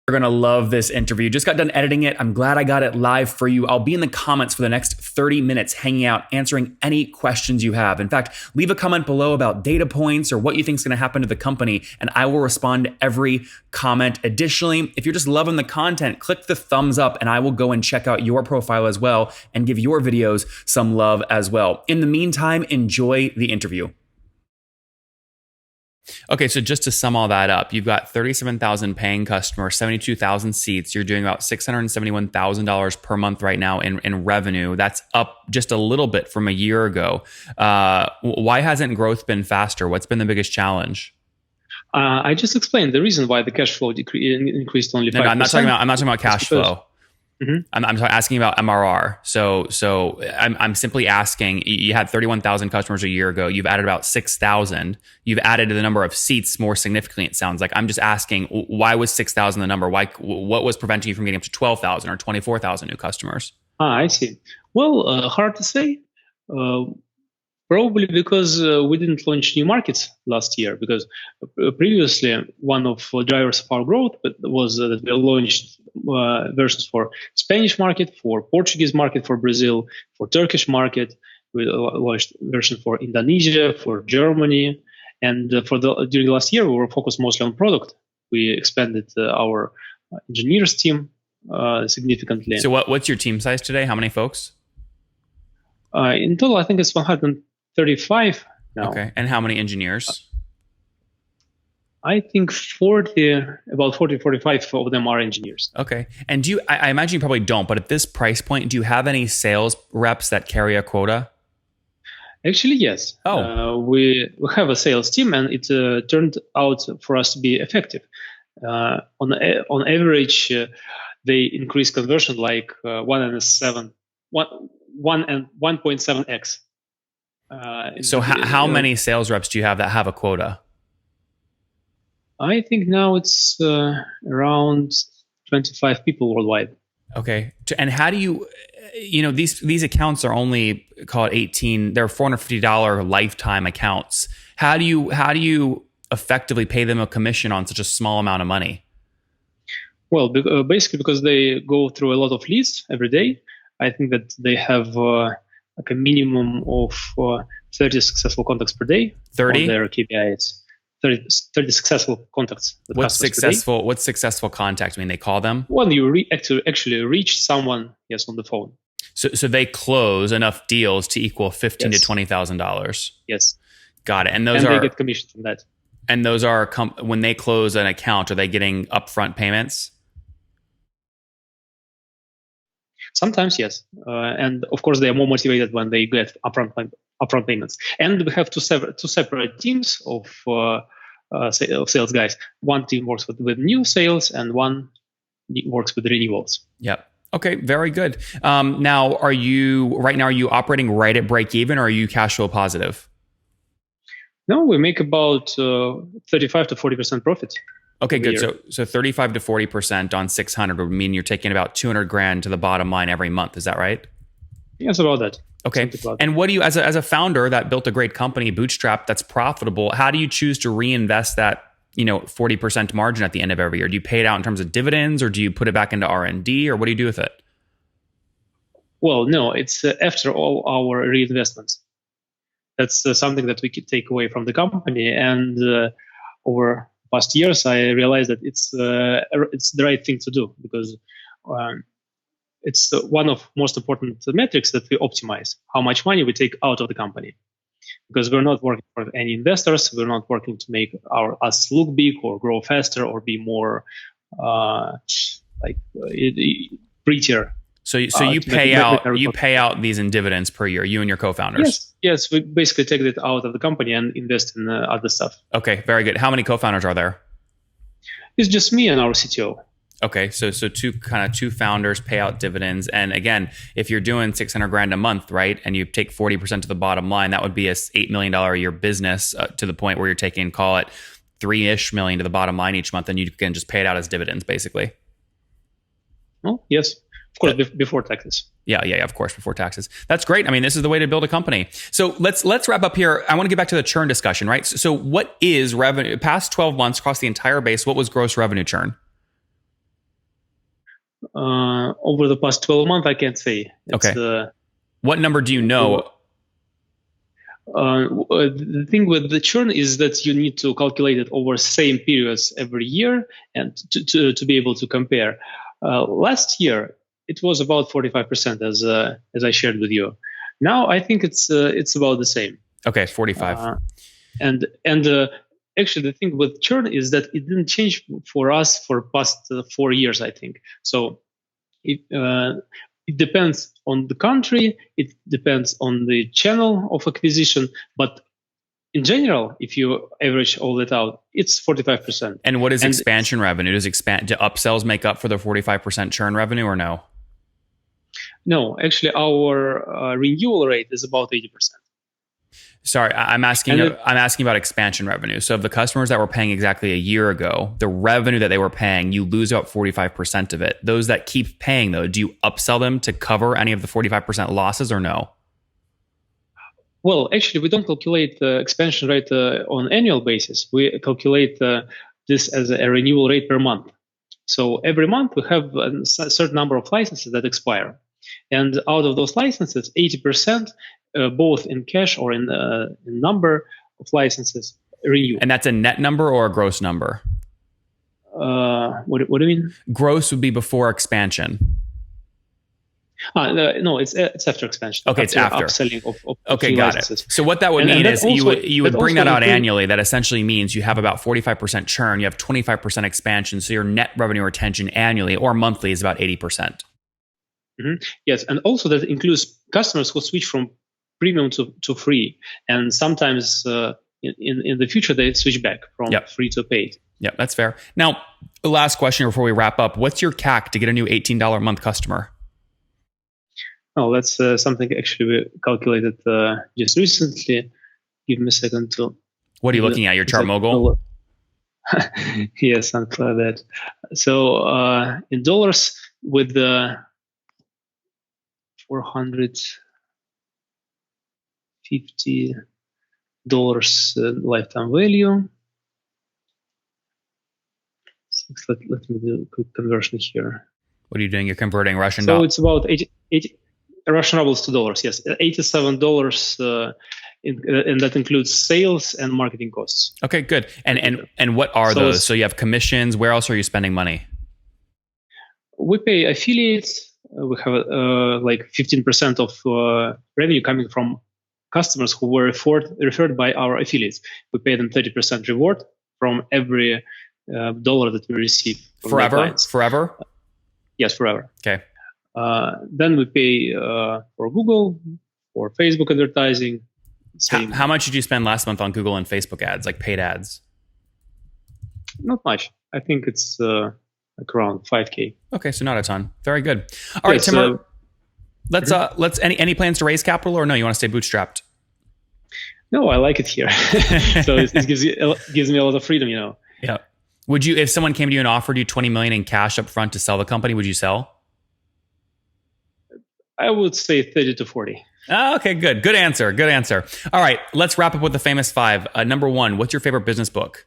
You're going to love this interview. Just got done editing it. I'm glad I got it live for you. I'll be in the comments for the next 30 minutes hanging out, answering any questions you have. In fact, leave a comment below about data points or what you think is going to happen to the company, and I will respond to every comment. Additionally, if you're just loving the content, click the thumbs up and I will go and check out your profile as well and give your videos some love as well. In the meantime, enjoy the interview. Okay, so just to sum all that up, you've got 37,000 paying customers, 72,000 seats. You're doing about $671,000 per month right now in revenue. That's up just a little bit from a year ago. Why hasn't growth been faster? What's been the biggest challenge? I just explained the reason why the cash flow increased only 5%. No, I'm not talking about cash flow. Mm-hmm. I'm asking about MRR. So I'm simply asking, you had 31,000 customers a year ago. You've added about 6,000. You've added the number of seats more significantly, it sounds like. I'm just asking, why was 6,000 the number? What was preventing you from getting up to 12,000 or 24,000 new customers? I see. Well, hard to say. Probably because we didn't launch new markets last year, because previously one of the drivers of our growth was that we launched versions for Spanish market, for Portuguese market, for Brazil, for Turkish market. We launched version for Indonesia, for Germany, and during the last year we were focused mostly on product. We expanded our engineers team significantly. So what's your team size today? How many folks? In total, I think it's 135 now. Okay, and how many engineers? I think 45 of them are engineers. Okay. And I imagine you probably don't, but at this price point, do you have any sales reps that carry a quota? Actually, yes. We have a sales team, and it turned out for us to be effective. On average, they increase conversion like 1.7x. So how many sales reps do you have that have a quota? I think now it's around 25 people worldwide. Okay. And how do you these accounts are only, call it 18, they're $450 lifetime accounts. How do you effectively pay them a commission on such a small amount of money? Well, basically because they go through a lot of leads every day. I think that they have like a minimum of 30 successful contacts per day. 30? On their KPIs. 30 successful contacts. What's successful contact? I mean, they call them? When you actually reach someone, yes, on the phone. So they close enough deals to equal $15,000 to $20,000. Yes. Got it. And they get commission from that. And those are when they close an account, are they getting upfront payments? Sometimes, yes. And of course, they are more motivated when they get upfront payments. And we have two separate teams of sales guys. One team works with new sales, and one works with renewals. Yep. Okay, very good. Now, are you operating right at break even, or are you cash flow positive? No, we make about 35 to 40% profit. Okay, good. So 35 to 40% on 600 would mean you're taking about $200,000 to the bottom line every month. Is that right? Yes, about that. Okay. And what do you, as a founder that built a great company, bootstrap, that's profitable, how do you choose to reinvest that 40% margin at the end of every year? Do you pay it out in terms of dividends, or do you put it back into R&D, or what do you do with it? Well, no, it's after all our reinvestments. That's something that we could take away from the company. And over past years, I realized that it's the right thing to do, because it's one of most important metrics that we optimize, how much money we take out of the company. Because we're not working for any investors, we're not working to make us look big or grow faster or be more prettier. So you pay out these in dividends per year, you and your co-founders? Yes, we basically take it out of the company and invest in other stuff. Okay, very good. How many co-founders are there? It's just me and our CTO. Okay, so two founders pay out dividends, and again, if you're doing $600,000 a month, right, and you take 40% to the bottom line, that would be a $8 million a year business to the point where you're taking, call it $3-ish million to the bottom line each month, and you can just pay it out as dividends, basically. Oh yes, of course, before taxes. Yeah, of course, before taxes. That's great. I mean, this is the way to build a company. So let's wrap up here. I want to get back to the churn discussion, right? So what is revenue? Past 12 months across the entire base, what was gross revenue churn? Over the past 12 months, I can't say. Okay. What number do you know? The thing with the churn is that you need to calculate it over same periods every year and to be able to compare. Last year, it was about 45%, as I shared with you. Now I think it's about the same. Okay, 45. And actually, the thing with churn is that it didn't change for us for past 4 years, I think. So it depends on the country, it depends on the channel of acquisition, but in general, if you average all that out, it's 45%. And what is expansion revenue? Do upsells make up for the 45% churn revenue or no? No, actually, our renewal rate is about 80%. Sorry, I'm asking about expansion revenue. So of the customers that were paying exactly a year ago, the revenue that they were paying, you lose about 45% of it. Those that keep paying, though, do you upsell them to cover any of the 45% losses or no? Well, actually, we don't calculate the expansion rate on annual basis. We calculate this as a renewal rate per month. So every month we have a certain number of licenses that expire. And out of those licenses, 80%, both in cash or in number of licenses, renew. And that's a net number or a gross number? What do you mean? Gross would be before expansion. No, it's after expansion. Okay, it's after upselling of okay, got licenses. It. So what that would mean is you would bring that out annually. That essentially means you have about 45% churn, you have 25% expansion, so your net revenue retention annually or monthly is about 80%. Mm-hmm. Yes, and also that includes customers who switch from premium to free, and sometimes in the future they switch back from free to paid. Yeah, that's fair. Now, the last question before we wrap up: what's your CAC to get a new $18 a month customer? Oh, that's something actually we calculated just recently. Give me a second to. What are you looking at? Your chart mogul? Yes, something like that. So in dollars, with the $450 lifetime value. Let me do a quick conversion here. What are you doing? You're converting Russian dollars. So it's about 80 Russian rubles to dollars. Yes, $87, and that includes sales and marketing costs. Okay, good. And what are those? So you have commissions. Where else are you spending money? We pay affiliates. We have like 15% of revenue coming from customers who were referred by our affiliates. We pay them 30% reward from every dollar that we receive. Forever? Forever? Yes, forever. Okay. Then we pay for Google, for Facebook advertising. How much did you spend last month on Google and Facebook ads, like paid ads? Not much. I think it's like around $5,000. Okay, so not a ton. Very good. All right, Timur. Let's any plans to raise capital, or no? You want to stay bootstrapped? No, I like it here. So it gives me a lot of freedom, you know. Yeah. Would you, if someone came to you and offered you $20 million in cash up front to sell the company, would you sell? I would say 30 to 40. Oh, okay, good. Good answer. Good answer. All right, let's wrap up with the famous five. Number one, what's your favorite business book?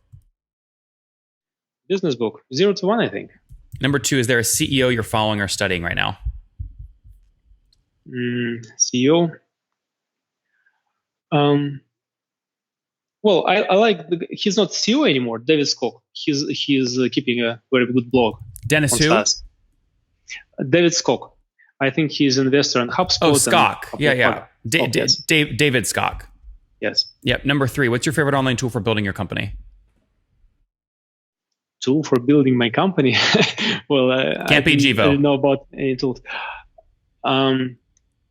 Business book, 0 to 1, I think. Number two, is there a CEO you're following or studying right now? CEO. Well, I like he's not CEO anymore. David Skok. He's keeping a very good blog. Dennis who? David Skok. I think he's an investor in HubSpot. Oh, Skok. Yeah. David Skok. Yes. Yep. Number three, what's your favorite online tool for building your company? Tool for building my company? Well, can't be Jivo. I don't know about any tools.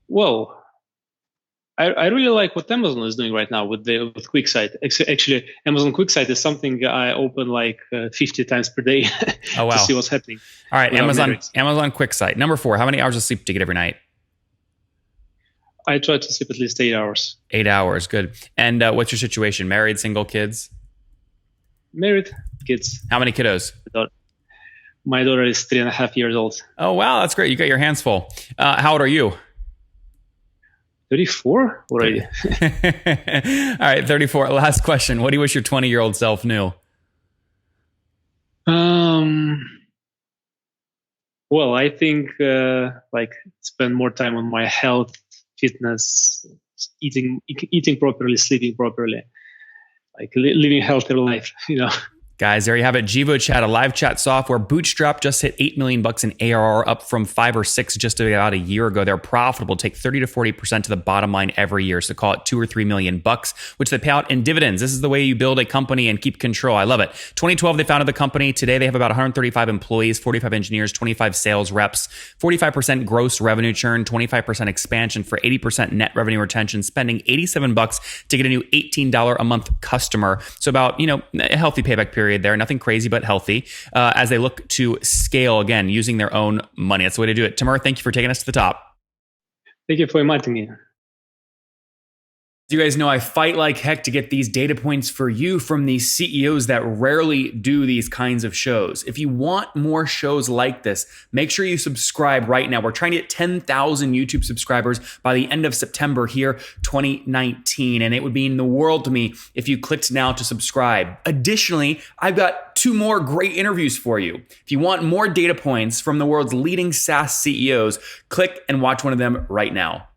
Well, I really like what Amazon is doing right now with QuickSite. Actually, Amazon QuickSite is something I open like 50 times per day oh, wow. to see what's happening. All right, Amazon QuickSite. Number four, how many hours of sleep do you get every night? I try to sleep at least 8 hours. 8 hours, good. And what's your situation? Married, single, kids? Married, kids. How many kiddos? My daughter is 3.5 years old. Oh, wow, that's great. You got your hands full. How old are you? 34 already. All right, 34. Last question. What do you wish your 20-year-old self knew? Well, I think spend more time on my health, fitness, eating properly, sleeping properly, living a healthier life. Guys, there you have it. JivoChat, a live chat software. Bootstrap just hit $8 million in ARR, up from 5 or 6 just about a year ago. They're profitable, take 30 to 40% to the bottom line every year. So call it $2 or $3 million, which they pay out in dividends. This is the way you build a company and keep control. I love it. 2012, they founded the company. Today, they have about 135 employees, 45 engineers, 25 sales reps, 45% gross revenue churn, 25% expansion for 80% net revenue retention, spending $87 to get a new $18 a month customer. So about, a healthy payback period there, nothing crazy, but healthy, as they look to scale again, using their own money. That's the way to do it. Timur, thank you for taking us to the top. Thank you for inviting me. You guys know I fight like heck to get these data points for you from these CEOs that rarely do these kinds of shows. If you want more shows like this, make sure you subscribe right now. We're trying to get 10,000 YouTube subscribers by the end of September here, 2019. And it would mean the world to me if you clicked now to subscribe. Additionally, I've got 2 more great interviews for you. If you want more data points from the world's leading SaaS CEOs, click and watch one of them right now.